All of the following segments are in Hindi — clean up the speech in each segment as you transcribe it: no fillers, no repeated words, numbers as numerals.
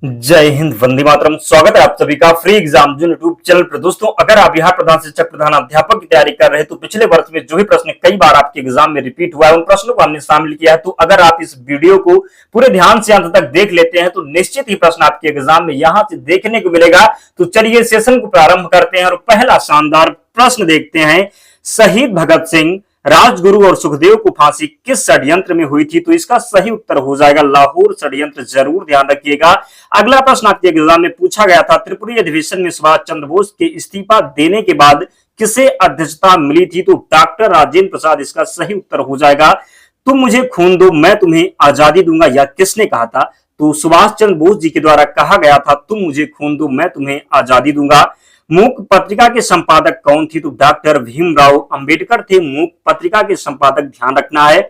जय हिंद, वंदे मातरम। स्वागत है आप सभी का फ्री एग्जाम जो यूट्यूब चैनल पर। दोस्तों, अगर आप बिहार प्रधान शिक्षक प्रधान अध्यापक की तैयारी कर रहे हैं तो पिछले वर्ष में जो भी प्रश्न कई बार आपके एग्जाम में रिपीट हुआ है उन प्रश्नों को हमने शामिल किया है। तो अगर आप इस वीडियो को पूरे ध्यान से अंत तक देख लेते हैं तो निश्चित ही प्रश्न आपके एग्जाम में यहां से देखने को मिलेगा। तो चलिए सेशन को प्रारंभ करते हैं और पहला शानदार प्रश्न देखते हैं। शहीद भगत सिंह, राजगुरु और सुखदेव को फांसी किस षड्यंत्र में हुई थी? तो इसका सही उत्तर हो जाएगा लाहौर षड्यंत्र। जरूर ध्यान रखिएगा। अगला प्रश्न आपके एग्जाम में पूछा गया था, त्रिपुरी अधिवेशन में सुभाष चंद्र बोस के इस्तीफा देने के बाद किसे अध्यक्षता मिली थी? तो डॉक्टर राजेंद्र प्रसाद इसका सही उत्तर हो जाएगा। तुम मुझे खून दो मैं तुम्हें आजादी दूंगा, यह किसने कहा था? तो सुभाष चंद्र बोस जी के द्वारा कहा गया था, तुम मुझे खून दो मैं तुम्हें आजादी दूंगा। मूक पत्रिका के संपादक कौन थी? तो डॉक्टर भीमराव अंबेडकर थे मूक पत्रिका के संपादक। ध्यान रखना है।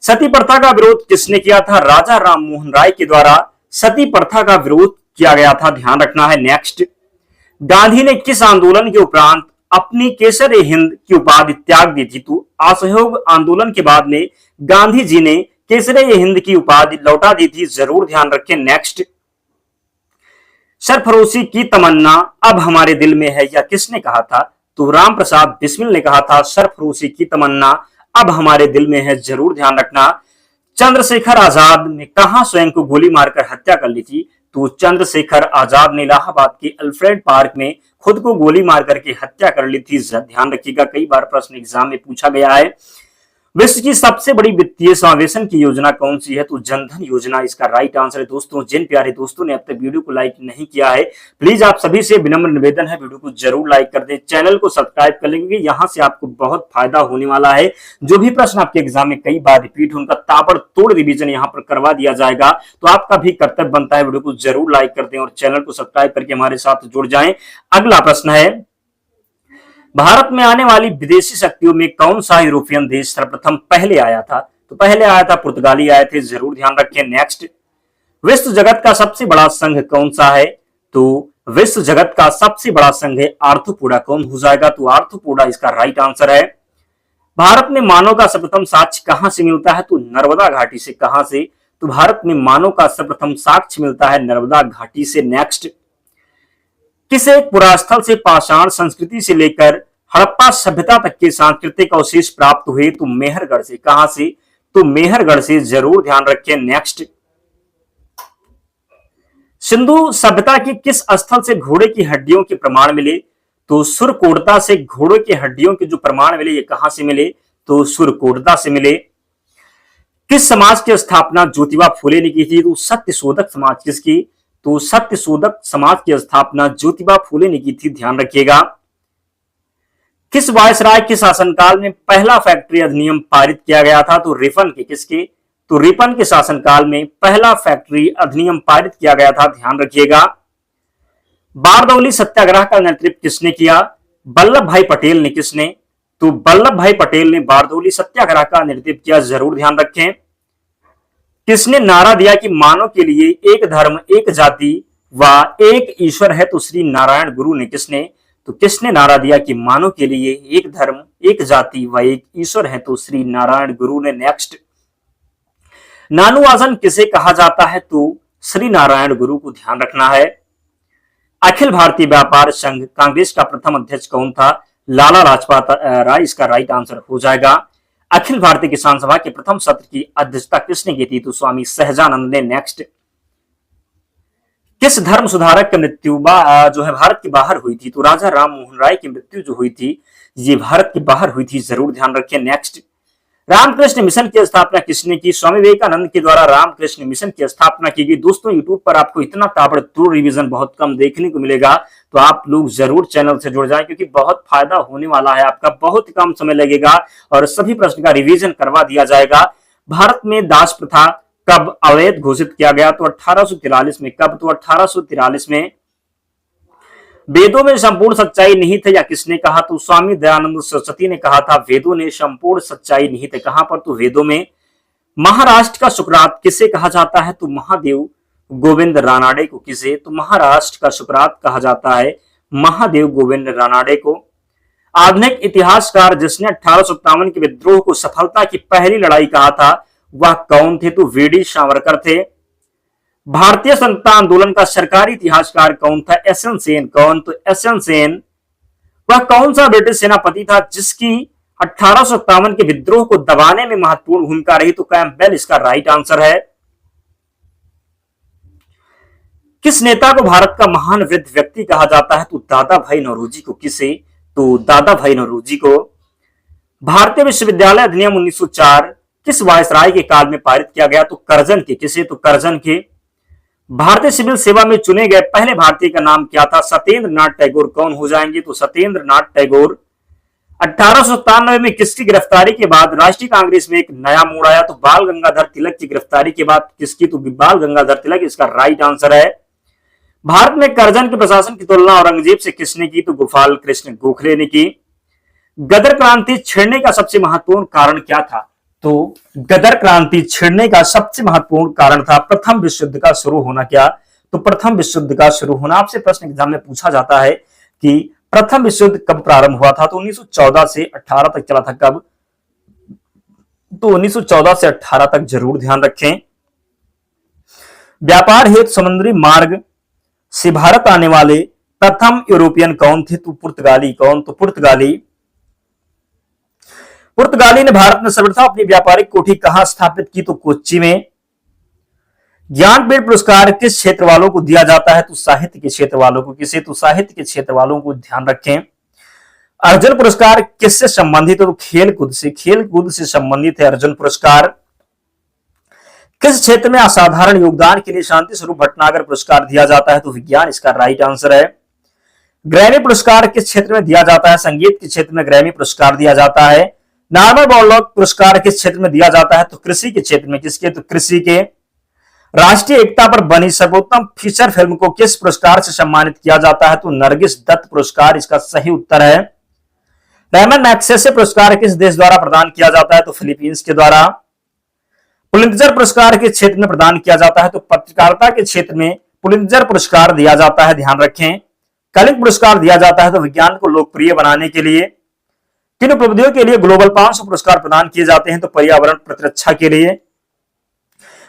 सती प्रथा का विरोध किसने किया था? राजा राम मोहन राय के द्वारा सती प्रथा का विरोध किया गया था। ध्यान रखना है। नेक्स्ट, गांधी ने किस आंदोलन के उपरांत अपनी केसर हिंद की उपाधि त्याग दी थी? तो असहयोग आंदोलन के बाद में गांधी जी ने केसर हिंद की उपाधि लौटा दी थी। जरूर ध्यान रखें। नेक्स्ट, सरफरोशी की तमन्ना अब हमारे दिल में है, यह किसने कहा था? तो राम प्रसाद बिस्मिल ने कहा था सरफरोशी की तमन्ना अब हमारे दिल में है। जरूर ध्यान रखना। चंद्रशेखर आजाद ने कहां स्वयं को गोली मारकर हत्या कर ली थी? तो चंद्रशेखर आजाद ने इलाहाबाद के अल्फ्रेड पार्क में खुद को गोली मार करके हत्या कर ली थी। ध्यान रखिएगा, कई बार प्रश्न एग्जाम में पूछा गया है। विश्व की सबसे बड़ी वित्तीय समावेशन की योजना कौन सी है? तो जनधन योजना इसका राइट आंसर है। दोस्तों, जिन प्यारे दोस्तों ने अब तक वीडियो को लाइक नहीं किया है, प्लीज आप सभी से विनम्र निवेदन है वीडियो को जरूर लाइक कर दें, चैनल को सब्सक्राइब कर लेंगे। यहां से आपको बहुत फायदा होने वाला है। जो भी प्रश्न आपके एग्जाम में कई बार रिपीट हो उनका ताबड़तोड़ रिवीजन यहां पर करवा दिया जाएगा। तो आपका भी कर्तव्य बनता है वीडियो को जरूर लाइक कर दें और चैनल को सब्सक्राइब करके हमारे साथ जुड़ जाए। अगला प्रश्न है, भारत में आने वाली विदेशी शक्तियों में कौन सा यूरोपियन देश सर्वप्रथम पहले आया था? तो पहले आया था पुर्तगाली आए थे। जरूर ध्यान रखें। नेक्स्ट, विश्व जगत का सबसे बड़ा संघ कौन सा है? तो विश्व जगत का सबसे बड़ा संघ है आर्थ्रोपोडा। कौन हो जाएगा? तो आर्थ्रोपोडा इसका राइट आंसर है। भारत में मानव का सर्वप्रथम साक्ष्य कहां से मिलता है? तो नर्मदा घाटी से। कहां से? तो भारत में मानव का सर्वप्रथम साक्ष्य मिलता है नर्मदा घाटी से। नेक्स्ट, किस एक पुरास्थल से पाषाण संस्कृति से लेकर हड़प्पा सभ्यता तक के सांस्कृतिक अवशेष प्राप्त हुए? तो मेहरगढ़ से। कहां से? तो मेहरगढ़ से। जरूर ध्यान रखें। नेक्स्ट, सिंधु सभ्यता के किस स्थल से घोड़े की हड्डियों के प्रमाण मिले? तो सुरकोटदा से घोड़े की हड्डियों के जो प्रमाण मिले ये कहां से मिले? तो सुरकोटदा से मिले। किस समाज की स्थापना ज्योतिबा फूले ने की थी? तो सत्यशोधक समाज। किसकी? तो सत्यशोधक समाज की स्थापना ज्योतिबा फूले ने की थी। ध्यान रखिएगा। किस वायसराय के शासनकाल में पहला फैक्ट्री अधिनियम पारित किया गया था? तो रिपन के। किसके? तो रिपन के शासनकाल में पहला फैक्ट्री अधिनियम पारित किया गया था। ध्यान रखिएगा। बारदौली सत्याग्रह का नेतृत्व किसने किया? वल्लभ भाई पटेल ने। किसने? तो वल्लभ भाई पटेल ने बारदौली सत्याग्रह का नेतृत्व किया। जरूर ध्यान रखें। किसने नारा दिया कि मानव के लिए एक धर्म एक जाति व एक ईश्वर है? तो श्री नारायण गुरु ने। किसने? तो किसने नारा दिया कि मानव के लिए एक धर्म एक जाति व एक ईश्वर है? तो श्री नारायण गुरु ने। नेक्स्ट, नानुवाजन किसे कहा जाता है? तो श्री नारायण गुरु को। ध्यान रखना है। अखिल भारतीय व्यापार संघ कांग्रेस का प्रथम अध्यक्ष कौन था? लाला लाजपत राय इसका राइट आंसर हो जाएगा। अखिल भारतीय किसान सभा के प्रथम सत्र की अध्यक्षता किसने की थी? तो स्वामी सहजानंद ने। नेक्स्ट, किस धर्म सुधारक की मृत्यु जो है भारत के बाहर हुई थी? तो राजा राम मोहन राय की मृत्यु जो हुई थी ये भारत के बाहर हुई थी। जरूर ध्यान रखें। नेक्स्ट, रामकृष्ण मिशन की स्थापना किसने की? स्वामी विवेकानंद के द्वारा रामकृष्ण मिशन की स्थापना की गई। दोस्तों, यूट्यूब पर आपको इतना ताबड़तोड़ रिवीजन बहुत कम देखने को मिलेगा, तो आप लोग जरूर चैनल से जुड़ जाएं क्योंकि बहुत फायदा होने वाला है आपका। बहुत कम समय लगेगा और सभी प्रश्न का रिवीजन करवा दिया जाएगा। भारत में दास प्रथा कब अवैध घोषित किया गया? तो 1843 में। कब? तो 1843 में। वेदों में संपूर्ण सच्चाई निहित है, या किसने कहा? तो स्वामी दयानंद सरस्वती ने कहा था वेदों ने संपूर्ण सच्चाई निहित है। कहां पर? तो वेदों में। महाराष्ट्र का सुकरात किसे कहा जाता है? तो महादेव गोविंद रानाडे को। किसे? तो महाराष्ट्र का सुकरात कहा जाता है महादेव गोविंद रानाडे को। आधुनिक इतिहासकार जिसने 1857 के विद्रोह को सफलता की पहली लड़ाई कहा था वह कौन थे? तो वीडी सावरकर थे। भारतीय स्वतंत्रता आंदोलन का सरकारी इतिहासकार कौन था? एसएन सेन। कौन? तो एसएन सेन। वह कौन सा ब्रिटिश सेनापति था जिसकी 1857 के विद्रोह को दबाने में महत्वपूर्ण भूमिका रही? तो कैंपबेल इसका राइट आंसर है। किस नेता को भारत का महान वृद्ध व्यक्ति कहा जाता है? तो दादा भाई नौरोजी को। किसे? तो दादा भाई नौरोजी को। भारतीय विश्वविद्यालय अधिनियम 1904 किस वायसराय के काल में पारित किया गया? तो कर्जन के। किसे? तो कर्जन के। भारतीय सिविल सेवा में चुने गए पहले भारतीय का नाम क्या था? सत्येंद्र नाथ टैगोर। कौन हो जाएंगे? तो सत्येंद्र नाथ टैगोर। 1897 में किसकी गिरफ्तारी के बाद राष्ट्रीय कांग्रेस में एक नया मोड़ आया? तो बाल गंगाधर तिलक की गिरफ्तारी के बाद। किसकी? तो बाल गंगाधर तिलक इसका राइट आंसर है। भारत में कर्जन के प्रशासन की तुलना औरंगजेब से किसने की? तो गोपाल कृष्ण गोखले ने की। गदर क्रांति छिड़ने का सबसे महत्वपूर्ण कारण क्या था? तो गदर क्रांति छिड़ने का सबसे महत्वपूर्ण कारण था प्रथम विश्व युद्ध का शुरू होना। क्या? तो प्रथम विश्व युद्ध का शुरू होना। आपसे प्रश्न एग्जाम में पूछा जाता है कि प्रथम विश्व युद्ध कब प्रारंभ हुआ था? तो 1914 से 18 तक चला था। कब? तो 1914 से 18 तक जरूर ध्यान रखें। व्यापार हेतु समुद्री मार्ग से भारत आने वाले प्रथम यूरोपियन कौन थे? तो पुर्तगाली। कौन? तो पुर्तगाली। पुर्तगाली ने भारत में सर्वप्रथम अपनी व्यापारिक कोठी कहां स्थापित की? तो कोच्चि में। ज्ञानपीठ पुरस्कार किस क्षेत्र वालों को दिया जाता है? तो साहित्य के क्षेत्र वालों को। किसे? तो साहित्य के क्षेत्र वालों को। ध्यान रखें। अर्जुन पुरस्कार किससे संबंधित है? तो खेलकूद से। खेलकूद से संबंधित है अर्जुन पुरस्कार। किस क्षेत्र में असाधारण योगदान के लिए शांति स्वरूप भटनागर पुरस्कार दिया जाता है? तो विज्ञान इसका राइट आंसर है। ग्रैमी पुरस्कार किस क्षेत्र में दिया जाता है? संगीत के क्षेत्र में ग्रैमी पुरस्कार दिया जाता है। नॉर्मन बोरलॉग पुरस्कार किस क्षेत्र में दिया जाता है? तो कृषि के क्षेत्र में। किसके? तो कृषि के। राष्ट्रीय एकता पर बनी सर्वोत्तम फीचर फिल्म को किस पुरस्कार से सम्मानित किया जाता है? तो नरगिस दत्त पुरस्कार इसका सही उत्तर है। रेमन मैग्सेसे पुरस्कार किस देश द्वारा प्रदान किया जाता है? तो फिलीपींस के द्वारा। पुलित्जर पुरस्कार किस क्षेत्र में प्रदान किया जाता है? तो पत्रकारिता के क्षेत्र में पुलित्जर पुरस्कार दिया जाता है। ध्यान रखें। कलिंग पुरस्कार दिया जाता है तो विज्ञान को लोकप्रिय बनाने के लिए। किन उपलब्धियों के लिए ग्लोबल 500 पुरस्कार प्रदान किए जाते हैं? तो पर्यावरण प्रतिरक्षा के लिए।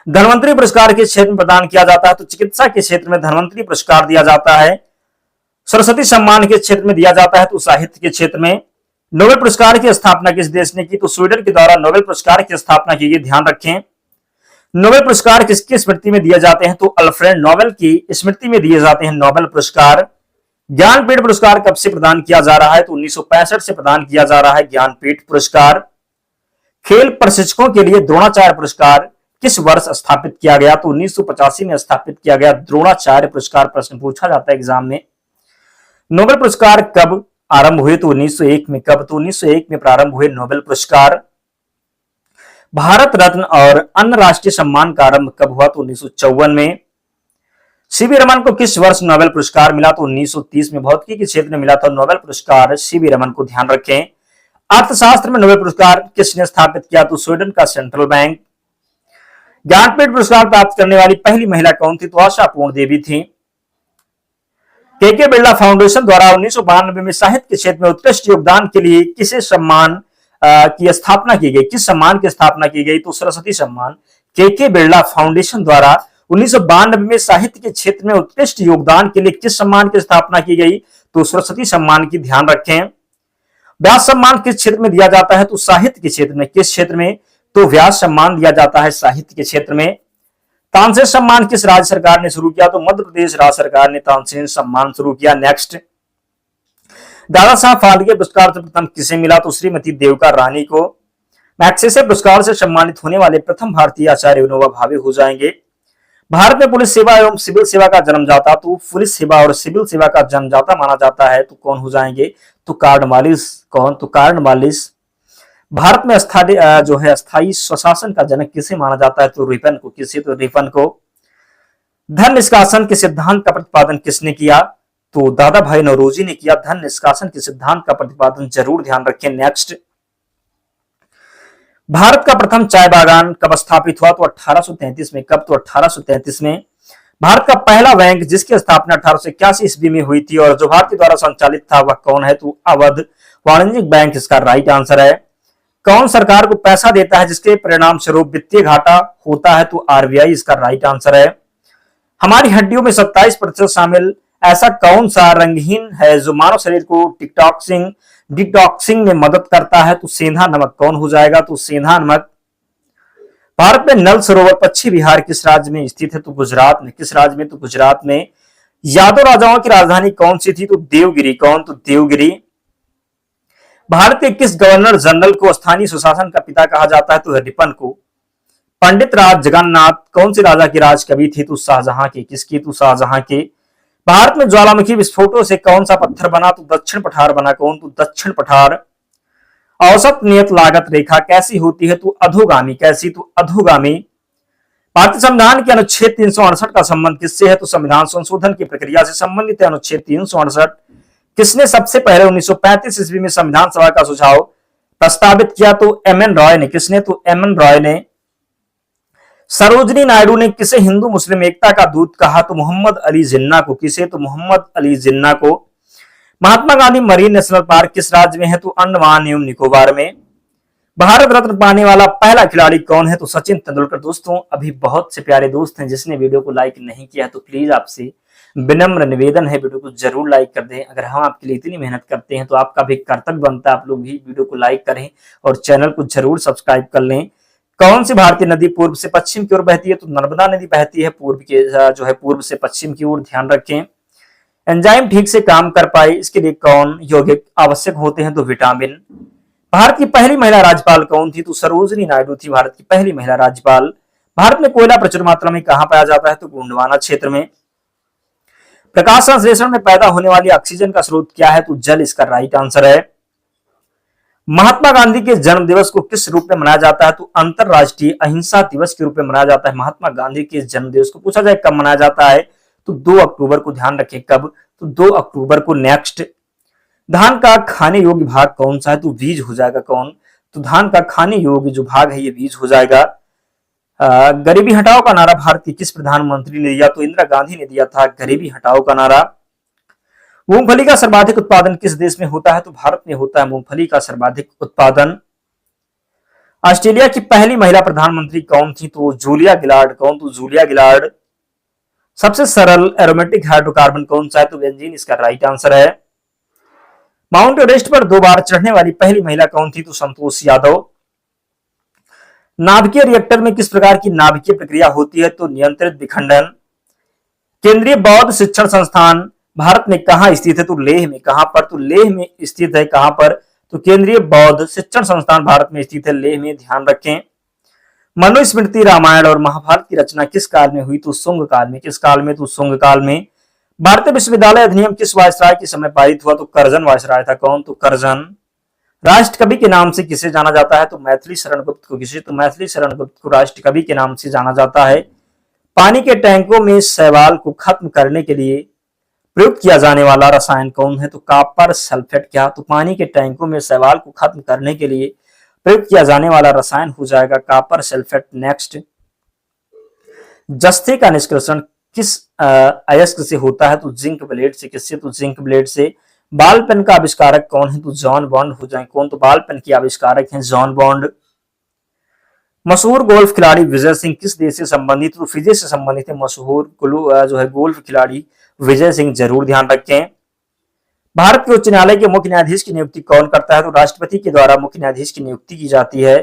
धनवंतरी पुरस्कार किस क्षेत्र में प्रदान किया जाता है? तो चिकित्सा के क्षेत्र में धनवंतरी पुरस्कार दिया जाता है। सरस्वती सम्मान किस क्षेत्र में दिया जाता है? तो साहित्य के क्षेत्र में। नोबेल पुरस्कार की स्थापना किस देश ने की? तो स्वीडन के द्वारा नोबेल पुरस्कार की स्थापना की गई। ध्यान रखें। नोबेल पुरस्कार किसकी स्मृति में दिए जाते हैं? तो अल्फ्रेड नोबेल की स्मृति में दिए जाते हैं नोबेल पुरस्कार। ज्ञानपीठ पुरस्कार कब से प्रदान किया जा रहा है? तो 1965 से प्रदान किया जा रहा है ज्ञानपीठ पुरस्कार। खेल प्रशिक्षकों के लिए द्रोणाचार्य पुरस्कार किस वर्ष स्थापित किया गया? तो 1985 में स्थापित किया गया द्रोणाचार्य पुरस्कार। प्रश्न पूछा जाता है एग्जाम में। नोबेल पुरस्कार कब आरंभ हुए? तो 1901 में। कब? तो 1901 में प्रारंभ हुए नोबेल पुरस्कार। भारत रत्न और अन्य राष्ट्रीय सम्मान का आरंभ कब हुआ? तो 1954 में। सीवी रमन को किस वर्ष नोबेल पुरस्कार मिला? तो 1930 में। भौतिकी के क्षेत्र में मिला था नोबेल पुरस्कार सीवी रमन को। ध्यान रखें। अर्थशास्त्र में नोबेल पुरस्कार किसने स्थापित किया? तो स्वीडन का सेंट्रल बैंक। ज्ञानपीठ पुरस्कार प्राप्त करने वाली पहली महिला कौन थी? तो आशा पूर्ण देवी थी। के बिरला फाउंडेशन द्वारा 1992 में साहित्य के क्षेत्र में उत्कृष्ट योगदान के लिए किसे सम्मान की स्थापना की गई? किस सम्मान की स्थापना की गई? तो सरस्वती सम्मान। के बिरला फाउंडेशन द्वारा 1992 में साहित्य के क्षेत्र में उत्कृष्ट योगदान के लिए किस सम्मान की स्थापना की गई? तो सरस्वती सम्मान की। ध्यान रखें। व्यास सम्मान किस क्षेत्र में दिया जाता है? तो साहित्य के क्षेत्र में। किस क्षेत्र में? तो व्यास सम्मान दिया जाता है साहित्य के क्षेत्र में। तानसेन सम्मान किस राज्य सरकार ने शुरू किया? तो मध्य प्रदेश राज्य सरकार ने तानसेन सम्मान शुरू किया। नेक्स्ट। दादा साहब फाल्के पुरस्कार प्रथम किसे मिला? तो श्रीमती देविका रानी को। मैग्सेसे पुरस्कार से सम्मानित होने वाले प्रथम भारतीय आचार्य विनोबा भावे हो जाएंगे। भारत में पुलिस सेवा एवं सिविल सेवा का जन्मदाता, तो पुलिस सेवा और सिविल सेवा का जन्मदाता माना जाता है तो कौन हो जाएंगे? तो कार्नवालिस। कौन? तो कार्नवालिस। भारत में अस्थायी स्वशासन का जनक किसे माना जाता है? तो रिपन को। किसे? तो रिपन को। धन निष्कासन के सिद्धांत का प्रतिपादन किसने किया? तो दादा भाई नौरोजी ने किया धन निष्कासन के सिद्धांत का प्रतिपादन। जरूर ध्यान रखें। नेक्स्ट। भारत का प्रथम चाय बागान कब स्थापित हुआ? तो 1833 में। कब? तो 1833 में। भारत का पहला बैंक जिसकी स्थापना 1881 ईस्वी में हुई थी और जो भारतीय द्वारा संचालित था वह कौन है? तो अवध वाणिज्यिक बैंक इसका राइट आंसर है। कौन सरकार को पैसा देता है जिसके परिणाम स्वरूप वित्तीय घाटा होता है? तो आरबीआई इसका राइट आंसर है। हमारी हड्डियों में 27% शामिल ऐसा कौन सा रंगहीन है जो मानव शरीर को डिटॉक्सिंग में मदद करता है? तो सेंधा नमक कौन हो जाएगा? तो सेंधा नमक। भारत में नल सरोवर पश्चिम बिहार किस राज्य में स्थित है? तो गुजरात में। किस राज्य में? तो गुजरात में। यादव राजाओं की राजधानी कौन सी थी? तो देवगिरी। कौन? तो देवगिरी। भारत के किस गवर्नर जनरल को स्थानीय सुशासन का पिता कहा जाता है? तो रिपन को। पंडित राज जगन्नाथ कौन से राजा की राज कवि थे? तो शाहजहां के। किसकी? तो शाहजहां के। भारत में ज्वालामुखी विस्फोटों से कौन सा पत्थर बना? तो दक्षिण पठार बना। कौन? तो दक्षिण पठार। औसत नियत लागत रेखा कैसी होती है? तो अधोगामी। कैसी? तो अधोगामी। भारतीय संविधान के अनुच्छेद 368 का संबंध किससे है? तो संविधान संशोधन की प्रक्रिया से संबंधित है अनुच्छेद 368। किसने सबसे पहले 1935 ईस्वी में संविधान सभा का सुझाव प्रस्तावित किया? तो एमएन रॉय ने। किसने? तो एमएन रॉय ने। सरोजनी नायडू ने किसे हिंदू मुस्लिम एकता का दूत कहा? तो मोहम्मद अली जिन्ना को। किसे? तो मोहम्मद अली जिन्ना को। Mahatma Gandhi marine national park किस राज्य में है? तो अंडमान एवं निकोबार में। भारत रत्न पाने वाला पहला खिलाड़ी कौन है? तो सचिन तेंदुलकर। दोस्तों, अभी बहुत से प्यारे दोस्त हैं जिसने वीडियो को लाइक नहीं किया, तो प्लीज आपसे विनम्र निवेदन है वीडियो को जरूर लाइक कर दें। अगर हम आपके लिए इतनी मेहनत करते हैं तो आपका भी कर्तव्य बनता है आप लोग भी वीडियो को लाइक करें और चैनल को जरूर सब्सक्राइब कर लें। कौन सी भारतीय नदी पूर्व से पश्चिम की ओर बहती है? तो नर्मदा नदी बहती है पूर्व से पश्चिम की ओर। ध्यान रखें। एंजाइम ठीक से काम कर पाए इसके लिए कौन यौगिक आवश्यक होते हैं? तो विटामिन। भारत की पहली महिला राज्यपाल कौन थी? तो सरोजनी नायडू थी भारत की पहली महिला राज्यपाल। भारत में कोयला प्रचुर मात्रा में कहां पाया जाता है? तो गोंडवाना क्षेत्र में। प्रकाश संश्लेषण में पैदा होने वाली ऑक्सीजन का स्रोत क्या है? तो जल इसका राइट आंसर है। महात्मा गांधी के जन्म दिवस को किस रूप में मनाया जाता है? तो अंतरराष्ट्रीय अहिंसा दिवस के रूप में मनाया जाता है। महात्मा गांधी के जन्म दिवस को पूछा जाए कब मनाया जाता है? तो 2 अक्टूबर को। ध्यान रखें कब? तो 2 अक्टूबर को। नेक्स्ट। धान का खाने योग्य भाग कौन सा है? तो बीज हो जाएगा। कौन? तो धान का खाने योग्य जो भाग है ये बीज हो जाएगा। गरीबी हटाओ का नारा भारत के किस प्रधानमंत्री ने दिया? तो इंदिरा गांधी ने दिया था गरीबी हटाओ का नारा। मूंगफली का सर्वाधिक उत्पादन किस देश में होता है? तो भारत में होता है मूंगफली का सर्वाधिक उत्पादन। ऑस्ट्रेलिया की पहली महिला प्रधानमंत्री कौन थी? तो जूलिया गिलार्ड। कौन? तो जूलिया गिलार्ड। सबसे सरल एरोमेटिक हाइड्रोकार्बन कौन सा है? तो बेंजीन इसका राइट आंसर है। माउंट एवरेस्ट पर 2 बार चढ़ने वाली पहली महिला कौन थी? तो संतोष यादव। नाभिकीय रिएक्टर में किस प्रकार की नाभिकीय प्रक्रिया होती है? तो नियंत्रित विखंडन। केंद्रीय बौद्ध शिक्षण संस्थान भारत में कहां स्थित है? तो लेह में। कहां पर? तो लेह में स्थित है। कहां पर? तो केंद्रीय बौद्ध शिक्षण संस्थान भारत में स्थित है लेह में। ध्यान रखें। मनुस्मृति रामायण और महाभारत की रचना किस काल में हुई? तो शुंग काल में। किस काल में? तो शुंग काल में। भारतीय विश्वविद्यालय अधिनियम किस वायसराय के समय पारित हुआ? तो करजन वायसराय था। कौन? तो करजन। राष्ट्र कवि के नाम से किसे जाना जाता है? तो मैथिली शरण गुप्त को। किसे? तो मैथिली शरण गुप्त को राष्ट्र कवि के नाम से जाना जाता है। पानी के टैंकों में शैवाल को खत्म करने के लिए प्रयुक्त किया जाने वाला रसायन कौन है? तो कॉपर सल्फेट। क्या? तो पानी के टैंकों में शैवाल को खत्म करने के लिए प्रयुक्त किया जाने वाला रसायन हो जाएगा कॉपर सल्फेट। नेक्स्ट। जस्ते का निष्कर्षण किस अयस्क से होता है? तो जिंक ब्लेड से। किससे? तो जिंक ब्लेड से। बाल पेन का आविष्कारक कौन है? तो जॉन बॉन्ड हो जाए। कौन? तो बाल पेन के आविष्कारक हैं जॉन बॉन्ड। मशहूर गोल्फ खिलाड़ी विजय सिंह किस देश से संबंधित? तो फिजी से संबंधित है मशहूर गोल्फ खिलाड़ी विजय सिंह। जरूर ध्यान रखें। भारत के उच्च न्यायालय के मुख्य न्यायाधीश की नियुक्ति कौन करता है? तो राष्ट्रपति के द्वारा मुख्य न्यायाधीश की नियुक्ति की जाती है।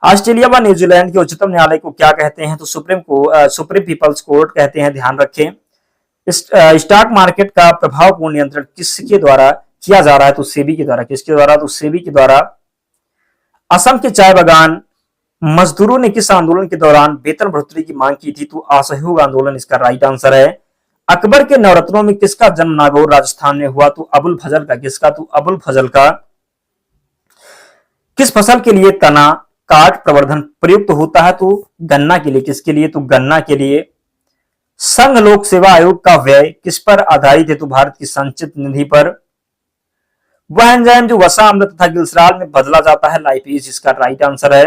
ऑस्ट्रेलिया व न्यूजीलैंड के उच्चतम न्यायालय को क्या कहते हैं? तो सुप्रीम पीपल्स कोर्ट कहते हैं। ध्यान रखें। स्टॉक मार्केट का प्रभावपूर्ण नियंत्रण किसके द्वारा किया जा रहा है? तो सेबी के द्वारा। किसके द्वारा? तो सेबी के द्वारा। असम के चाय बागान मजदूरों ने किस आंदोलन के दौरान वेतन बढ़ोतरी की मांग की थी? तो असहयोग आंदोलन इसका राइट आंसर है। अकबर के नवरत्नों में किसका जन्म नागौर राजस्थान में हुआ? तो अबुल फजल का। किसका? तो अबुल फजल का। किस फसल के लिए तना काट प्रवर्धन प्रयुक्त होता है? तो गन्ना के लिए। किसके लिए? तो गन्ना के लिए। संघ लोक सेवा आयोग का व्यय किस पर आधारित है? तो भारत की संचित निधि पर। वह एंजाइम जो वसा अम्ल तथा ग्लिसरॉल में बदला जाता है लाइपेज इसका राइट आंसर है।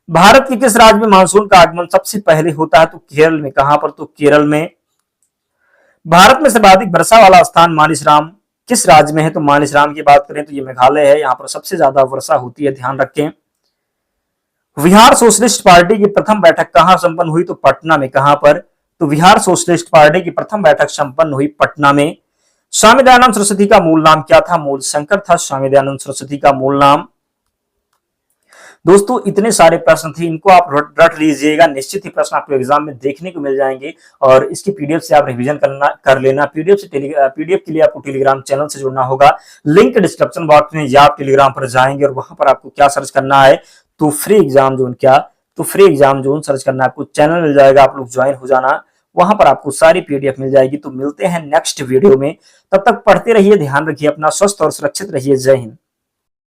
भारत के किस राज्य में मानसून का आगमन सबसे पहले होता है? तो केरल में। कहां पर? तो केरल में। भारत में सर्वाधिक वर्षा वाला स्थान मालिसराम किस राज्य में है? तो मालिसराम की बात करें तो ये मेघालय है। यहां पर सबसे ज्यादा वर्षा होती है। ध्यान रखें। बिहार सोशलिस्ट पार्टी की प्रथम बैठक कहां संपन्न हुई? तो पटना में। कहां पर? तो बिहार सोशलिस्ट पार्टी की प्रथम बैठक संपन्न हुई पटना में। स्वामी दयानंद सरस्वती का मूल नाम क्या था? मूल शंकर था स्वामी दयानंद सरस्वती का मूल नाम। दोस्तों इतने सारे प्रश्न थे, इनको आप रट लीजिएगा, निश्चित ही प्रश्न आपको एग्जाम में देखने को मिल जाएंगे। और इसकी पीडीएफ से आप रिवीजन कर लेना। पीडीएफ के लिए आपको टेलीग्राम चैनल से जुड़ना होगा, लिंक डिस्क्रिप्शन बॉक्स में, या आप टेलीग्राम पर जाएंगे और वहां पर आपको क्या सर्च करना है, तो फ्री एग्जाम जोन सर्च करना है, आपको चैनल मिल जाएगा, आप लोग ज्वाइन हो जाना, वहां पर आपको सारी पीडीएफ मिल जाएगी। तो मिलते हैं नेक्स्ट वीडियो में, तब तक पढ़ते रहिए, ध्यान रखिए अपना, स्वस्थ और सुरक्षित रहिए। जय हिंद।